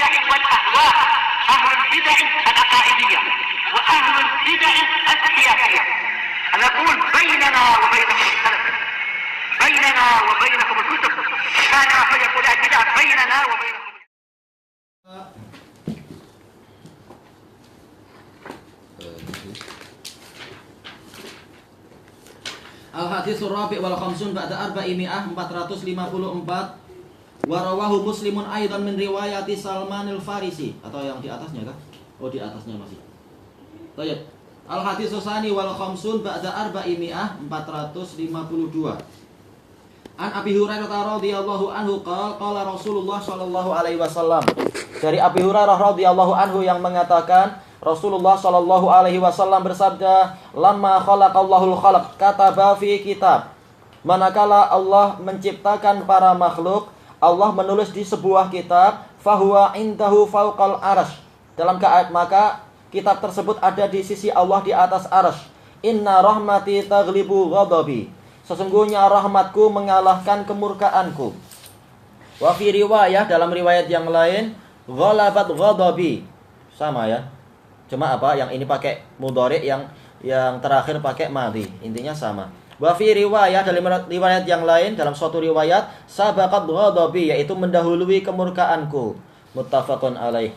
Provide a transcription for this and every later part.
البدع والأهواء، أهل البدع العقائدية وأهل البدع السياسية. نقول بيننا وبينكم السلف، بيننا وبينكم الكتب، كان فيقول البدع بيننا وبينكم. Al-Haditsul Rabi' wal Khamsun ba'da arba'imi'ah 454. Warawahu Muslimun aidan min riwayati Salman al-Farisi. Atau yang di atasnya kah? Oh, di atasnya masih. Baik. Al-Haditsul Tsani wal Khamsun ba'da arba'imi'ah 452. An Abi Hurairah radhiyallahu anhu qala Rasulullah sallallahu alaihi wasallam. Dari Abi Hurairah radhiyallahu anhu yang mengatakan Rasulullah sallallahu alaihi wasallam bersabda, "Lamma khalaqallahul khalq, kataba fi kitab." Manakala Allah menciptakan para makhluk, Allah menulis di sebuah kitab, fahuwa indahu fauqal arsy. Maka kitab tersebut ada di sisi Allah di atas arsy. Inna rahmati taghlibu ghadabi. Sesungguhnya rahmatku mengalahkan kemurkaanku. Wa fi riwayah, dalam riwayat yang lain, ghalabat ghadabi. Sama ya. Cuma apa? Yang ini pakai mudhari, yang terakhir pakai madhi. Intinya sama. Wa fi riwayah, dalam riwayat yang lain, dalam suatu riwayat, sabaqat ghadabi, yaitu mendahului kemurkaanku. Muttafaqun alaih.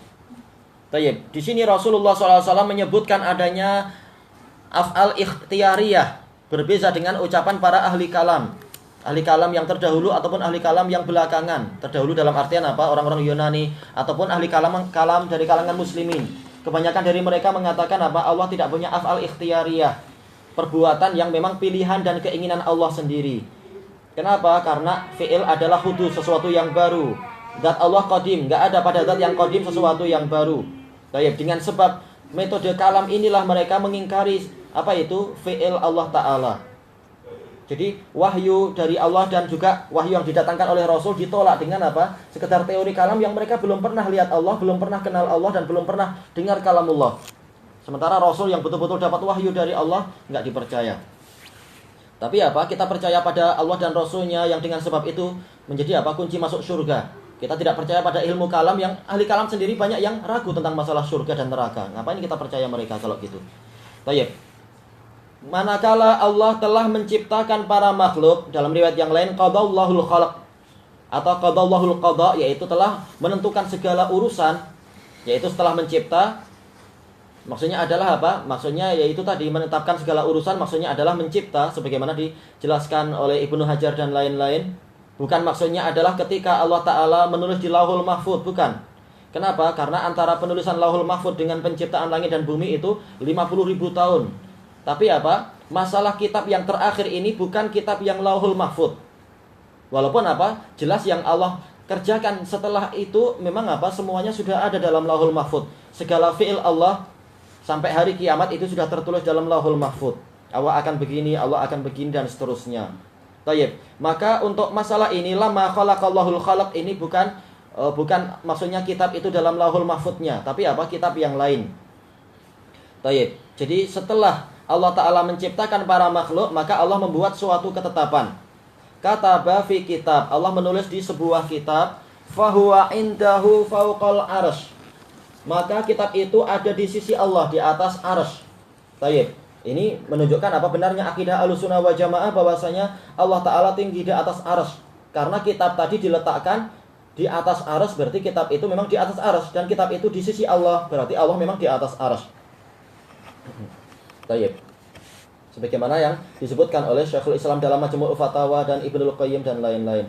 Tayyib. Di sini Rasulullah SAW menyebutkan adanya af'al ikhtiyariyah, berbeza dengan ucapan para ahli kalam. Ahli kalam yang terdahulu ataupun ahli kalam yang belakangan. Terdahulu dalam artian apa? Orang-orang Yunani ataupun ahli kalam dari kalangan muslimin. Kebanyakan dari mereka mengatakan apa? Allah tidak punya af'al ikhtiyariyah, perbuatan yang memang pilihan dan keinginan Allah sendiri. Kenapa? Karena fi'il adalah hudus, sesuatu yang baru. Zat Allah qadim, enggak ada pada zat yang qadim sesuatu yang baru. Baik, dengan sebab metode kalam inilah mereka mengingkari apa itu? Fi'il Allah Ta'ala. Jadi wahyu dari Allah dan juga wahyu yang didatangkan oleh Rasul ditolak dengan apa? Sekedar teori kalam yang mereka belum pernah lihat Allah, belum pernah kenal Allah, dan belum pernah dengar kalamullah. Sementara Rasul yang betul-betul dapat wahyu dari Allah nggak dipercaya. Tapi apa? Kita percaya pada Allah dan Rasulnya yang dengan sebab itu menjadi apa? Kunci masuk surga. Kita tidak percaya pada ilmu kalam yang ahli kalam sendiri banyak yang ragu tentang masalah surga dan neraka. Ngapain kita percaya mereka kalau gitu? Baik. Manakala Allah telah menciptakan para makhluk, dalam riwayat yang lain qadallahul khalq atau qadallahul qada, yaitu telah menentukan segala urusan, yaitu setelah mencipta. Maksudnya adalah apa? Maksudnya yaitu tadi menetapkan segala urusan, maksudnya adalah mencipta sebagaimana dijelaskan oleh Ibnu Hajar dan lain-lain. Bukan maksudnya adalah ketika Allah Ta'ala menulis di Lauhul Mahfudz, bukan. Kenapa? Karena antara penulisan Lauhul Mahfudz dengan penciptaan langit dan bumi itu 50.000 tahun. Tapi apa? Masalah kitab yang terakhir ini bukan kitab yang Lauhul Mahfudz. Walaupun apa? Jelas yang Allah kerjakan setelah itu memang apa? Semuanya sudah ada dalam Lauhul Mahfudz. Segala fi'il Allah sampai hari kiamat itu sudah tertulis dalam Lauhul Mahfudz. Allah akan begini, Allah akan begini, dan seterusnya. Tayyib. Maka untuk masalah ini, lama khalaqallahul khalq, ini bukan maksudnya kitab itu dalam Lauhul Mahfudznya, tapi apa? Kitab yang lain. Tayyib. Jadi setelah Allah Ta'ala menciptakan para makhluk, maka Allah membuat suatu ketetapan. Kataba fi kitab, Allah menulis di sebuah kitab, fahuwa indahu fauqal arsy. Maka kitab itu ada di sisi Allah, di atas arsy. Tayyib. Ini menunjukkan apa? Benarnya akidah Ahlussunnah wal Jamaah bahwasanya Allah Ta'ala tinggi di atas arsy. Karena kitab tadi diletakkan di atas arsy, berarti kitab itu memang di atas arsy, dan kitab itu di sisi Allah, berarti Allah memang di atas arsy. Tayyib. Sebagaimana yang disebutkan oleh Syekhul Islam dalam Majmu' Fatawa dan Ibnul Qayyim dan lain-lain.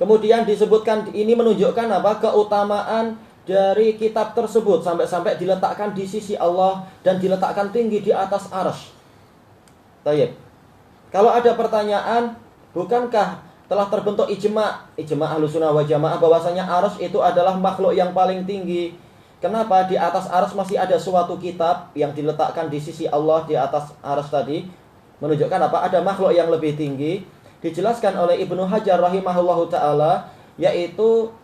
Kemudian disebutkan ini menunjukkan apa? Keutamaan dari kitab tersebut sampai-sampai diletakkan di sisi Allah dan diletakkan tinggi di atas arsy. Tayyib. Kalau ada pertanyaan, bukankah telah terbentuk ijma' Ahlussunnah wal Jamaah bahwasanya arsy itu adalah makhluk yang paling tinggi? Kenapa di atas arsy masih ada suatu kitab yang diletakkan di sisi Allah di atas arsy tadi? Menunjukkan apa? Ada makhluk yang lebih tinggi. Dijelaskan oleh Ibnu Hajar rahimahullahu ta'ala, yaitu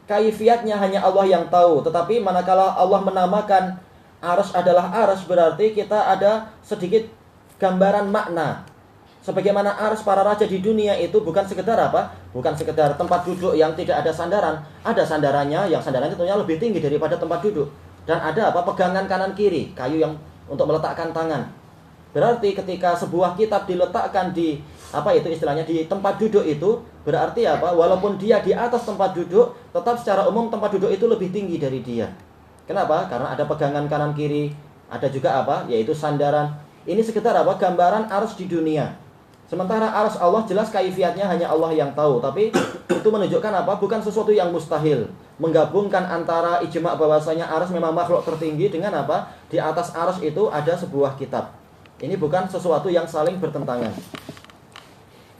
kaifiatnya hanya Allah yang tahu. Tetapi manakala Allah menamakan arsy adalah arsy, berarti kita ada sedikit gambaran makna. Sebagaimana arsy para raja di dunia itu bukan sekedar apa? Bukan sekedar tempat duduk yang tidak ada sandaran. Ada sandarannya, yang sandarannya tentunya lebih tinggi daripada tempat duduk. Dan ada apa? Pegangan kanan kiri, kayu yang untuk meletakkan tangan. Berarti ketika sebuah kitab diletakkan di apa itu istilahnya di tempat duduk itu, berarti apa? Walaupun dia di atas tempat duduk, tetap secara umum tempat duduk itu lebih tinggi dari dia. Kenapa? Karena ada pegangan kanan kiri, ada juga apa? Yaitu sandaran. Ini sekedar apa? Gambaran arsy di dunia. Sementara arsy Allah jelas kaifiatnya hanya Allah yang tahu. Tapi itu menunjukkan apa? Bukan sesuatu yang mustahil. Menggabungkan antara ijma' bahwasanya arsy memang makhluk tertinggi dengan apa? Di atas arsy itu ada sebuah kitab. Ini bukan sesuatu yang saling bertentangan.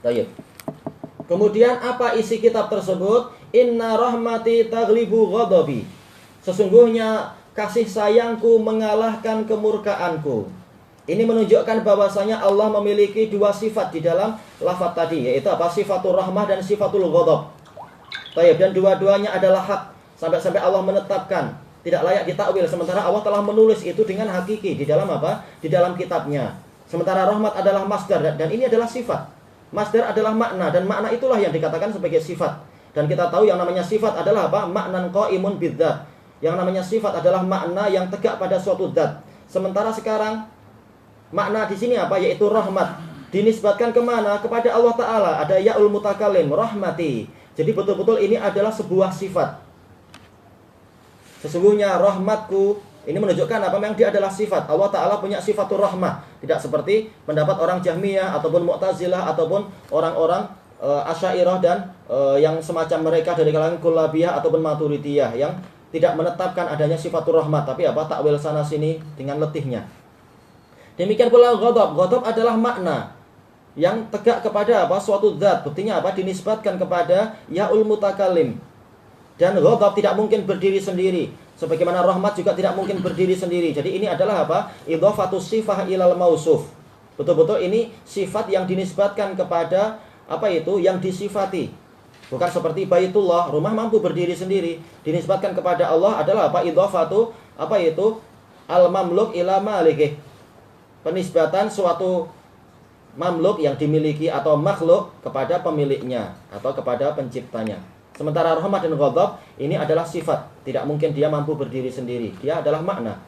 Baik. Kemudian apa isi kitab tersebut? Inna rahmati taghlibu ghadabi. Sesungguhnya kasih sayangku mengalahkan kemurkaanku. Ini menunjukkan bahwasanya Allah memiliki dua sifat di dalam lafaz tadi, yaitu apa? Sifatul rahmah dan sifatul ghadab. Baik, dan dua-duanya adalah hak. Sampai-sampai Allah menetapkan tidak layak ditakwil, sementara Allah telah menulis itu dengan hakiki di dalam apa? Di dalam kitabnya. Sementara rahmat adalah masdar dan ini adalah sifat. Masdar adalah makna dan makna itulah yang dikatakan sebagai sifat. Dan kita tahu yang namanya sifat adalah apa? Maknan qaimun bidzat. Yang namanya sifat adalah makna yang tegak pada suatu zat. Sementara sekarang makna di sini apa? Yaitu rahmat. Dinisbatkan kemana? Kepada Allah Ta'ala. Ada ya'ul mutakalim, rahmati. Jadi betul-betul ini adalah sebuah sifat. Sesungguhnya rahmatku, ini menunjukkan apa? Memang dia adalah sifat. Allah Ta'ala punya sifatul rahmah. Tidak seperti pendapat orang Jahmiyah, ataupun Mu'tazilah, ataupun orang-orang Asy'ariyah dan yang semacam mereka dari kalangan Kullabiyah ataupun Maturidiyah, yang tidak menetapkan adanya sifatul rahmat. Tapi apa? Takwil sana sini dengan letihnya. Demikian pula ghadab. Ghadab adalah makna yang tegak kepada apa? Suatu zat. Buktinya apa? Dinisbatkan kepada ya'ul mutakalim. Dan ghadab tidak mungkin berdiri sendiri. Sebagaimana rahmat juga tidak mungkin berdiri sendiri. Jadi ini adalah apa? Idhafatus sifah ilal mausuf. Betul-betul ini sifat yang dinisbatkan kepada apa itu? Yang disifati. Bukan seperti Baitullah, rumah mampu berdiri sendiri. Dinisbatkan kepada Allah adalah apa? Idhafatu apa itu? Al-mamluk ila malikih. Penisbatan suatu mamluk yang dimiliki atau makhluk kepada pemiliknya atau kepada penciptanya. Sementara rahmat dan ghadab ini adalah sifat. Tidak mungkin dia mampu berdiri sendiri. Dia adalah makna.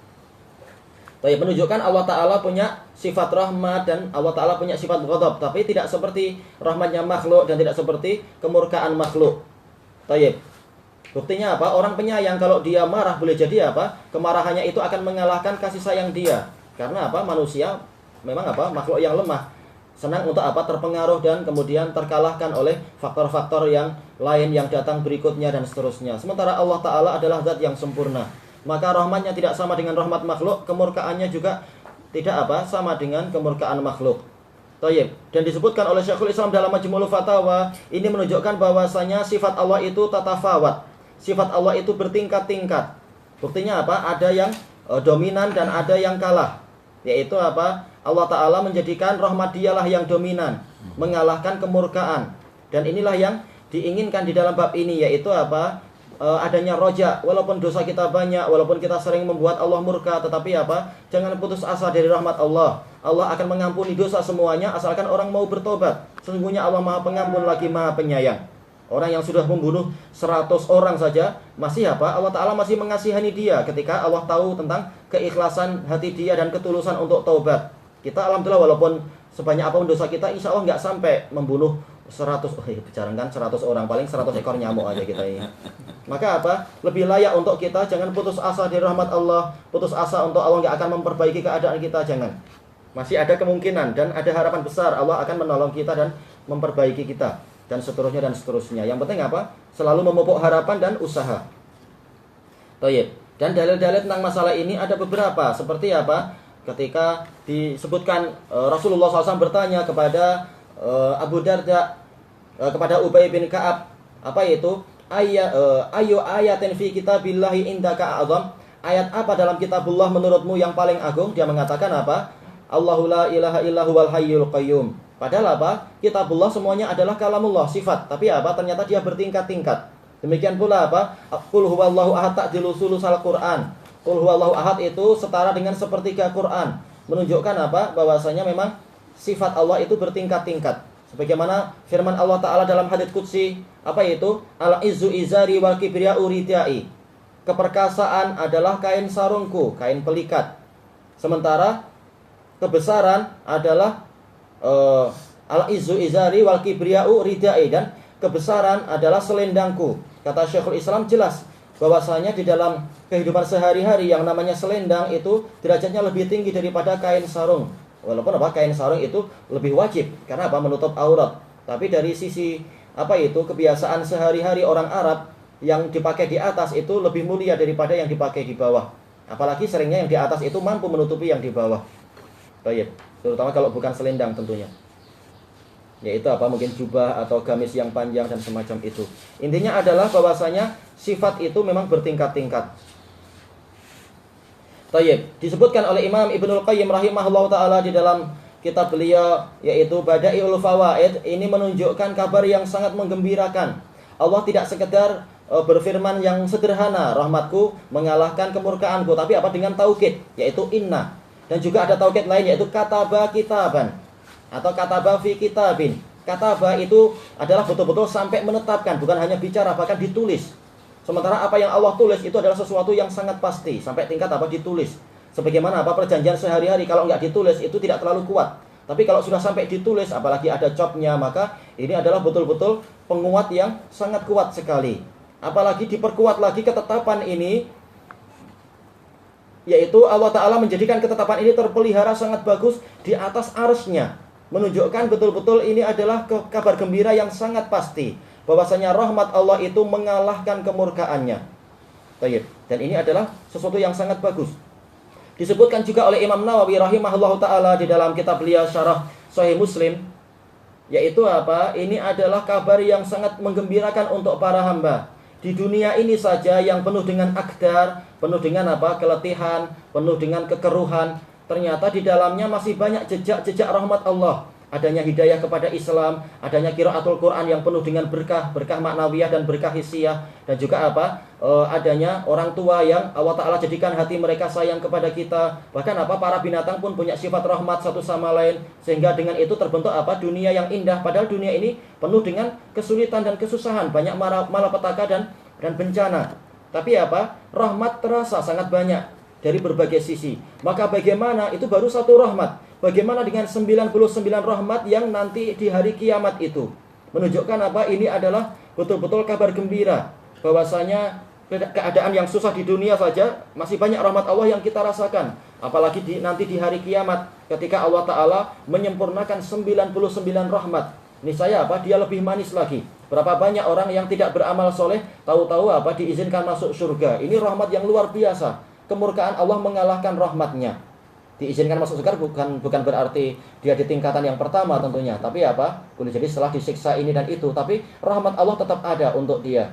Tapi menunjukkan Allah Ta'ala punya sifat rahmat dan Allah Ta'ala punya sifat ghadab. Tapi tidak seperti rahmatnya makhluk dan tidak seperti kemurkaan makhluk. Tayyib. Buktinya apa? Orang penyayang kalau dia marah boleh jadi apa? Kemarahannya itu akan mengalahkan kasih sayang dia. Karena apa? Manusia memang apa? Makhluk yang lemah. Senang untuk apa? Terpengaruh dan kemudian terkalahkan oleh faktor-faktor yang lain yang datang berikutnya dan seterusnya. Sementara Allah Ta'ala adalah zat yang sempurna. Maka rahmatnya tidak sama dengan rahmat makhluk, kemurkaannya juga tidak apa? Sama dengan kemurkaan makhluk. Tayyib. Dan disebutkan oleh Syekhul Islam dalam Majmu'ul Fatawa, ini menunjukkan bahwasanya sifat Allah itu tatafawat. Sifat Allah itu bertingkat-tingkat. Buktinya apa? Ada yang dominan dan ada yang kalah. Yaitu apa? Allah Ta'ala menjadikan rahmat dialah yang dominan, mengalahkan kemurkaan. Dan inilah yang diinginkan di dalam bab ini, yaitu apa? Adanya roja. Walaupun dosa kita banyak, walaupun kita sering membuat Allah murka, tetapi apa? Jangan putus asa dari rahmat Allah. Allah akan mengampuni dosa semuanya asalkan orang mau bertobat. Sesungguhnya Allah Maha Pengampun lagi Maha Penyayang. Orang yang sudah membunuh 100 orang saja masih apa? Allah Ta'ala masih mengasihani dia ketika Allah tahu tentang keikhlasan hati dia dan ketulusan untuk taubat. Kita alhamdulillah walaupun sebanyak apapun dosa kita, insya Allah nggak sampai membunuh 100, bicara kan 100 orang, paling 100 ekor nyamuk aja kita ini. Maka apa? Lebih layak untuk kita jangan putus asa dari rahmat Allah, putus asa untuk Allah nggak akan memperbaiki keadaan kita, jangan. Masih ada kemungkinan dan ada harapan besar Allah akan menolong kita dan memperbaiki kita dan seterusnya dan seterusnya. Yang penting apa? Selalu memupuk harapan dan usaha. Baik. Dan dalil-dalil tentang masalah ini ada beberapa. Seperti apa? Ketika disebutkan Rasulullah SAW bertanya kepada Abu Darda, kepada Ubay bin Ka'ab, apa itu? Ayu ayatin fi kitabillahi indaka a'zam. Ayat apa dalam kitabullah menurutmu yang paling agung? Dia mengatakan apa? Allahu la ilaha illa huwal hayyul qayyum. Padahal apa? Kitabullah semuanya adalah kalamullah, sifat. Tapi apa? Ternyata dia bertingkat-tingkat. Demikian pula apa? Qul huwallahu ahad ta'dilu sulusal Qur'an. Qul huwallahu ahad itu setara dengan sepertiga Quran. Menunjukkan apa? Bahwasanya memang sifat Allah itu bertingkat-tingkat. Sebagaimana firman Allah Ta'ala dalam hadits qudsi, apa itu? Al-izzu izari wal kibriya'u ridai. Keperkasaan adalah kain sarungku, kain pelikat. Sementara kebesaran adalah al-izzu izari wal kibriya'u ridai, dan kebesaran adalah selendangku. Kata Syekhul Islam jelas bahwasanya di dalam kehidupan sehari-hari yang namanya selendang itu derajatnya lebih tinggi daripada kain sarung. Walaupun kain sarung itu lebih wajib karena menutup aurat. Tapi dari sisi kebiasaan sehari-hari orang Arab, yang dipakai di atas itu lebih mulia daripada yang dipakai di bawah. Apalagi seringnya yang di atas itu mampu menutupi yang di bawah. Baik, terutama kalau bukan selendang tentunya. Yaitu mungkin jubah atau gamis yang panjang dan semacam itu. Intinya adalah bahwasanya sifat itu memang bertingkat-tingkat. Baik, disebutkan oleh Imam Ibnul Qayyim rahimahullah taala di dalam kitab beliau yaitu Bada'iul Fawaid, ini menunjukkan kabar yang sangat menggembirakan. Allah tidak sekedar berfirman yang sederhana, rahmatku mengalahkan kemurkaanku, tapi dengan taukid, yaitu inna. Dan juga ada taukid lain, yaitu kataba kitaban atau kataba fi kitabin. Kataba itu adalah betul-betul sampai menetapkan, bukan hanya bicara, bahkan ditulis. Sementara apa yang Allah tulis itu adalah sesuatu yang sangat pasti, sampai tingkat ditulis. Sebagaimana perjanjian sehari-hari, kalau nggak ditulis itu tidak terlalu kuat. Tapi kalau sudah sampai ditulis, apalagi ada copnya, maka ini adalah betul-betul penguat yang sangat kuat sekali. Apalagi diperkuat lagi ketetapan ini, yaitu Allah Ta'ala menjadikan ketetapan ini terpelihara sangat bagus di atas arsy-Nya. Menunjukkan betul-betul ini adalah kabar gembira yang sangat pasti, bahwasanya rahmat Allah itu mengalahkan kemurkaannya. Baik. Dan ini adalah sesuatu yang sangat bagus. Disebutkan juga oleh Imam Nawawi rahimahullah ta'ala di dalam kitab beliau Syarah Sahih Muslim, yaitu ini adalah kabar yang sangat menggembirakan untuk para hamba. Di dunia ini saja yang penuh dengan akdar, penuh dengan keletihan, penuh dengan kekeruhan, ternyata di dalamnya masih banyak jejak-jejak rahmat Allah. Adanya hidayah kepada Islam, adanya qiraatul Quran yang penuh dengan berkah maknawiyah dan berkah hissiyah, dan juga adanya orang tua yang Allah Ta'ala jadikan hati mereka sayang kepada kita. Bahkan para binatang pun punya sifat rahmat satu sama lain, sehingga dengan itu terbentuk dunia yang indah. Padahal dunia ini penuh dengan kesulitan dan kesusahan, banyak malapetaka dan bencana. Tapi rahmat terasa sangat banyak dari berbagai sisi. Maka bagaimana, itu baru satu rahmat, bagaimana dengan 99 rahmat yang nanti di hari kiamat itu? Menunjukkan ini adalah betul-betul kabar gembira, bahwasanya keadaan yang susah di dunia saja masih banyak rahmat Allah yang kita rasakan. Apalagi nanti di hari kiamat, ketika Allah Ta'ala menyempurnakan 99 rahmat, niscaya dia lebih manis lagi. Berapa banyak orang yang tidak beramal soleh, tahu-tahu diizinkan masuk surga. Ini rahmat yang luar biasa. Kemurkaan Allah mengalahkan rahmatnya. Diizinkan masuk surga bukan berarti dia di tingkatan yang pertama tentunya, tapi boleh jadi setelah disiksa ini dan itu, tapi rahmat Allah tetap ada untuk dia.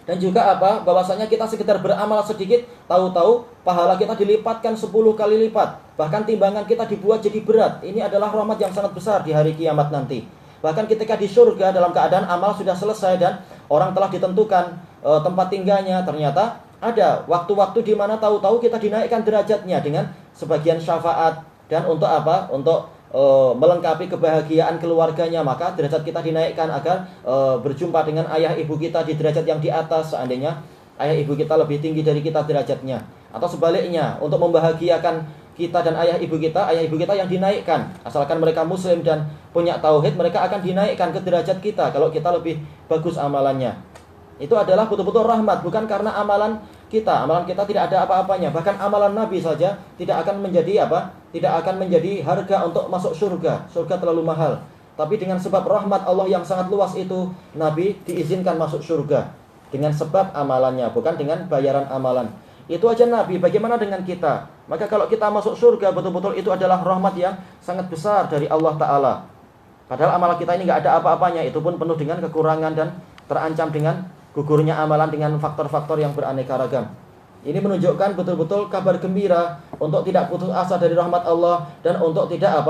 Dan juga bahwasanya kita sekedar beramal sedikit, tahu-tahu pahala kita dilipatkan 10 kali lipat. Bahkan timbangan kita dibuat jadi berat. Ini adalah rahmat yang sangat besar di hari kiamat nanti. Bahkan ketika di surga dalam keadaan amal sudah selesai dan orang telah ditentukan tempat tinggalnya, ternyata ada waktu-waktu di mana tahu-tahu kita dinaikkan derajatnya dengan sebagian syafaat, dan untuk untuk melengkapi kebahagiaan keluarganya, maka derajat kita dinaikkan agar berjumpa dengan ayah ibu kita di derajat yang di atas, seandainya ayah ibu kita lebih tinggi dari kita derajatnya. Atau sebaliknya, untuk membahagiakan kita dan ayah ibu kita yang dinaikkan, asalkan mereka muslim dan punya tauhid, mereka akan dinaikkan ke derajat kita kalau kita lebih bagus amalannya. Itu adalah betul-betul rahmat, bukan karena amalan kita tidak ada apa-apanya. Bahkan amalan Nabi saja tidak akan menjadi harga untuk masuk surga. Surga terlalu mahal. Tapi dengan sebab rahmat Allah yang sangat luas itu, Nabi diizinkan masuk surga dengan sebab amalannya, bukan dengan bayaran amalan. Itu aja Nabi, bagaimana dengan kita? Maka kalau kita masuk surga, betul-betul itu adalah rahmat yang sangat besar dari Allah Ta'ala. Padahal amalan kita ini nggak ada apa-apanya, itu pun penuh dengan kekurangan dan terancam dengan gugurnya amalan dengan faktor-faktor yang beraneka ragam. Ini menunjukkan betul-betul kabar gembira untuk tidak putus asa dari rahmat Allah, dan untuk tidak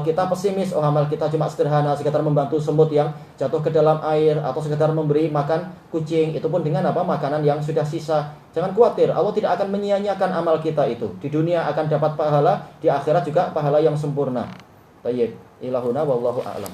kita pesimis, amal kita cuma sederhana, sekedar membantu semut yang jatuh ke dalam air, atau sekedar memberi makan kucing, itu pun dengan makanan yang sudah sisa. Jangan khawatir, Allah tidak akan menyia-nyiakan amal kita itu. Di dunia akan dapat pahala, di akhirat juga pahala yang sempurna. Tayyib. Ilahuna wallahu a'lam.